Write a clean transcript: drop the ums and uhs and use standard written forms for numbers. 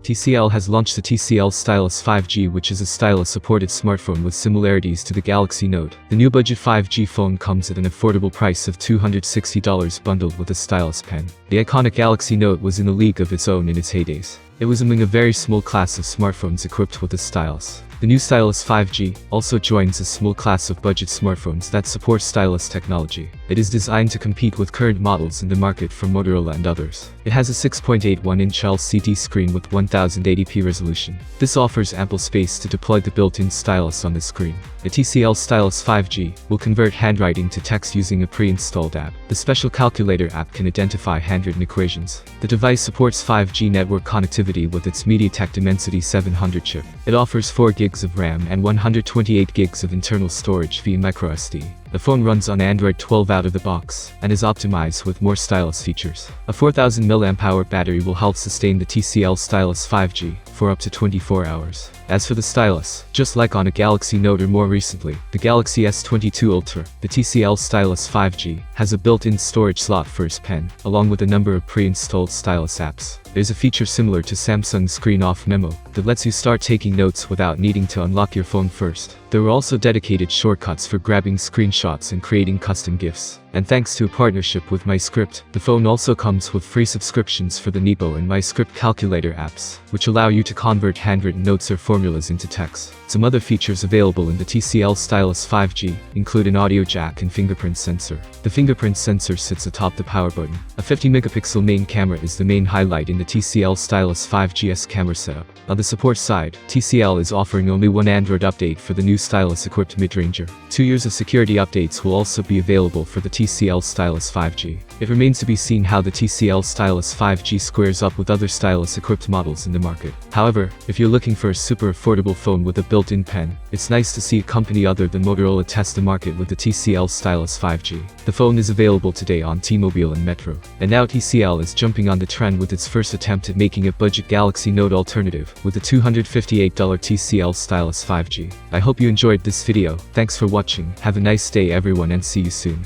TCL has launched the TCL Stylus 5G, which is a stylus-supported smartphone with similarities to the Galaxy Note. The new budget 5G phone comes at an affordable price of $260 bundled with a stylus pen. The iconic Galaxy Note was in a league of its own in its heydays. It was among a very small class of smartphones equipped with a stylus. The new Stylus 5G also joins a small class of budget smartphones that support stylus technology. It is designed to compete with current models in the market from Motorola and others. It has a 6.81-inch LCD screen with 1080p resolution. This offers ample space to deploy the built-in stylus on the screen. The TCL Stylus 5G will convert handwriting to text using a pre-installed app. The special calculator app can identify handwritten equations. The device supports 5G network connectivity with its MediaTek Dimensity 700 chip. It offers 4 gigs of RAM and 128 gigs of internal storage via microSD. The phone runs on Android 12 out of the box, and is optimized with more stylus features. A 4000 mAh battery will help sustain the TCL Stylus 5G for up to 24 hours. As for the stylus, just like on a Galaxy Note or more recently, the Galaxy S22 Ultra, the TCL Stylus 5G has a built-in storage slot for its pen, along with a number of pre-installed stylus apps. There's a feature similar to Samsung's screen-off memo that lets you start taking notes without needing to unlock your phone first. There are also dedicated shortcuts for grabbing screenshots and creating custom GIFs. And thanks to a partnership with MyScript, the phone also comes with free subscriptions for the Nebo and MyScript Calculator apps, which allow you to convert handwritten notes or formulas into text. Some other features available in the TCL Stylus 5G include an audio jack and fingerprint sensor. The fingerprint sensor sits atop the power button. A 50-megapixel main camera is the main highlight in the TCL Stylus 5G's camera setup. On the support side, TCL is offering only one Android update for the new stylus-equipped mid-ranger. 2 years of security updates will also be available for the TCL Stylus 5G. It remains to be seen how the TCL Stylus 5G squares up with other stylus-equipped models in the market. However, if you're looking for a super affordable phone with a built-in pen, it's nice to see a company other than Motorola test the market with the TCL Stylus 5G. The phone is available today on T-Mobile and Metro. And now TCL is jumping on the trend with its first attempt at making a budget Galaxy Note alternative with the $258 TCL Stylus 5G. I hope you enjoyed this video. Thanks for watching. Have a nice day everyone and see you soon.